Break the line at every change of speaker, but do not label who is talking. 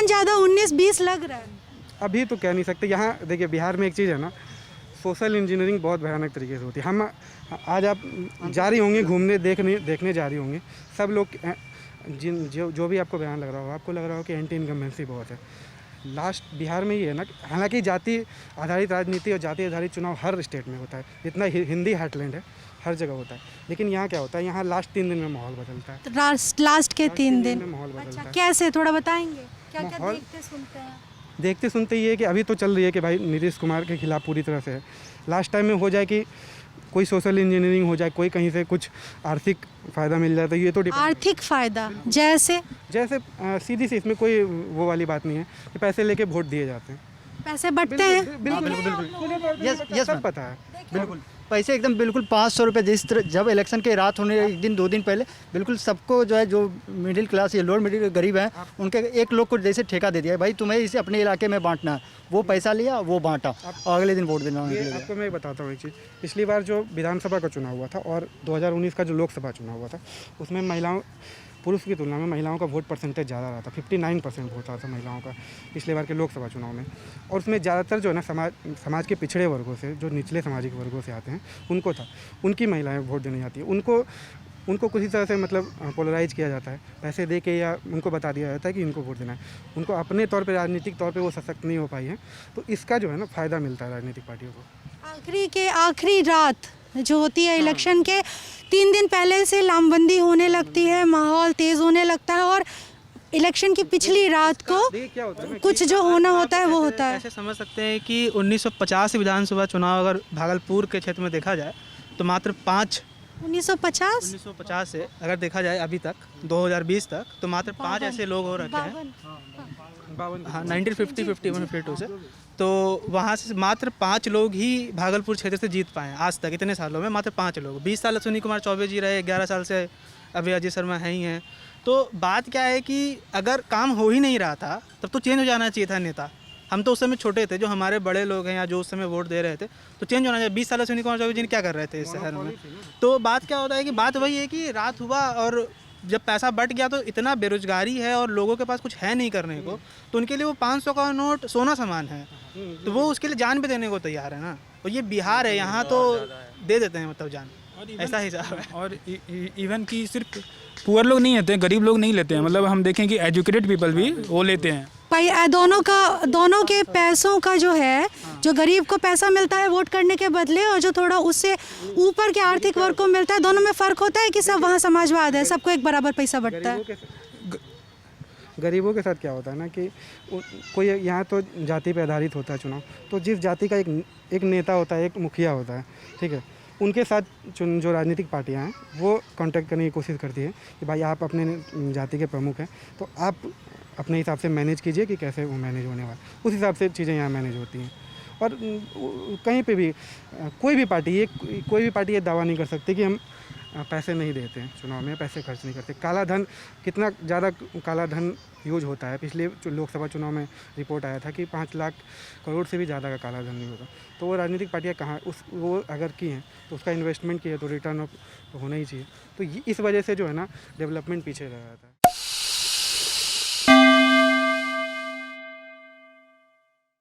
कौन ज़्यादा 19-20 लग रहा है?
अभी तो कह नहीं सकते। यहाँ देखिए बिहार में एक चीज़ है ना, सोशल इंजीनियरिंग बहुत भयानक तरीके से होती है। हम आज आप जा रही होंगी घूमने देखने जा रही होंगी, सब लोग जिन जो भी आपको बयान लग रहा हो, आपको लग रहा हो कि एंटी इनकम्बेंसी बहुत है। लास्ट बिहार में ये है ना, हालांकि जाति आधारित राजनीति और जाति आधारित चुनाव हर स्टेट में होता है, जितना हिंदी हार्टलैंड है हर जगह होता है। लेकिन यहाँ क्या होता है, यहाँ लास्ट 3 दिन में माहौल बदलता है।
तो लास्ट के 3 दिन
में माहौल बदलता
अच्छा,
है।
कैसे थोड़ा बताएंगे? क्या क्या
माहौल
देखते सुनते हैं?
देखते सुनते ये है कि अभी तो चल रही है कि भाई नीतीश कुमार के खिलाफ पूरी तरह से है। लास्ट टाइम में हो जाए कि कोई सोशल इंजीनियरिंग हो जाए, कोई कहीं से कुछ आर्थिक फ़ायदा मिल जाए, तो ये तो
आर्थिक फायदा जैसे
जैसे सीधी सी, इसमें कोई वो वाली बात नहीं है कि पैसे लेके वोट दिए जाते हैं।
पैसे बटते हैं।
बिल्कुल
यस
सब पता है।
बिल्कुल पैसे एकदम बिल्कुल 500 रुपये जिस तरह जब इलेक्शन के रात होने 1 दिन पहले बिल्कुल सबको जो है, जो मिडिल क्लास या लोअर मिडिल गरीब हैं, उनके एक लोग को जैसे ठेका दे दिया, भाई तुम्हें इसे अपने इलाके में बांटना है, वो पैसा लिया, वो बांटा और अगले दिन वोट देना।
आपको मैं बताता हूँ एक चीज़, पिछली बार जो विधानसभा का चुनाव हुआ था और 2019 का जो लोकसभा चुनाव हुआ था, उसमें पुरुष की तुलना में महिलाओं का वोट परसेंटेज ज़्यादा रहा था। 59% वोट रहा था महिलाओं का पिछले बार के लोकसभा चुनाव में। और उसमें ज़्यादातर जो है ना समाज के पिछड़े वर्गों से, जो निचले सामाजिक वर्गों से आते हैं, उनको था, उनकी महिलाएं वोट देने जाती है। उनको किसी तरह से मतलब पोलराइज किया जाता है, पैसे दे के, या उनको बता दिया जाता है कि इनको वोट देना है। उनको अपने तौर पे राजनीतिक तौर पे वो सशक्त नहीं हो पाई हैं, तो इसका जो है ना फ़ायदा मिलता है राजनीतिक पार्टियों को।
आखिरी रात जो होती है इलेक्शन के 3 दिन पहले से लामबंदी होने लगती है, माहौल तेज़ होने लगता है, और इलेक्शन की पिछली रात को
क्या होता है
कुछ जो होना होता है वो होता है।
ऐसे समझ सकते हैं कि 1950 विधानसभा चुनाव अगर भागलपुर के क्षेत्र में देखा जाए तो मात्र 5
1950
से अगर देखा जाए अभी तक 2020 तक तो मात्र 5 ऐसे लोग हो रखे हैं। हाँ 1950, 51, 52 से, तो वहाँ से मात्र 5 लोग ही भागलपुर क्षेत्र से जीत पाए आज तक। इतने सालों में मात्र 5 लोग। 20 साल अश्विनी कुमार चौबे जी रहे, 11 साल से अभी अजय शर्मा हैं ही हैं। तो बात क्या है कि अगर काम हो ही नहीं रहा था तब तो चेंज हो जाना चाहिए था नेता। हम तो उस समय छोटे थे, जो हमारे बड़े लोग हैं या जो उस समय वोट दे रहे थे, तो चेंज होना चाहिए। 20 साल अश्विनी कुमार चौबे जी क्या कर रहे थे इस शहर में? तो बात क्या होता है कि बात वही है कि रात हुआ और जब पैसा बट गया तो इतना बेरोजगारी है और लोगों के पास कुछ है नहीं करने को, तो उनके लिए वो 500 का नोट सोना समान है, तो वो उसके लिए जान भी देने को तैयार है ना। और ये बिहार है, यहाँ तो दे देते हैं मतलब जान, ऐसा हिसाब है।
और इवन कि सिर्फ पुअर लोग नहीं लेते हैं, गरीब लोग नहीं लेते हैं, मतलब हम देखें कि एजुकेटेड पीपल भी वो लेते हैं।
दोनों के पैसों का जो है, जो गरीब को पैसा मिलता है वोट करने के बदले, और जो थोड़ा उससे ऊपर के आर्थिक वर्ग को मिलता है, दोनों में फ़र्क होता है कि सब वहाँ समाजवाद है, सबको एक बराबर पैसा बंटता है।
गरीबों के साथ क्या होता है ना कि कोई यहाँ तो जाति पे आधारित होता है चुनाव, तो जिस जाति का एक नेता होता है, एक मुखिया होता है, ठीक है, उनके साथ जो राजनीतिक पार्टियां हैं वो कांटेक्ट करने की कोशिश करती है कि भाई आप अपने जाति के प्रमुख हैं, तो आप अपने हिसाब से मैनेज कीजिए कि कैसे वो मैनेज होने वाला, उस हिसाब से चीज़ें यहाँ मैनेज होती हैं। और कहीं पे भी कोई भी पार्टी ये दावा नहीं कर सकती कि हम पैसे नहीं देते हैं, चुनाव में पैसे खर्च नहीं करते। काला धन, कितना ज़्यादा काला धन यूज होता है। पिछले लोकसभा चुनाव में रिपोर्ट आया था कि 5 लाख करोड़ से भी ज़्यादा का काला धन नहीं होता। तो वो राजनीतिक पार्टियाँ कहाँ वो अगर की हैं तो उसका इन्वेस्टमेंट की है तो रिटर्न ऑफ होना ही चाहिए। तो इस वजह से जो है ना डेवलपमेंट पीछे रह जाता है।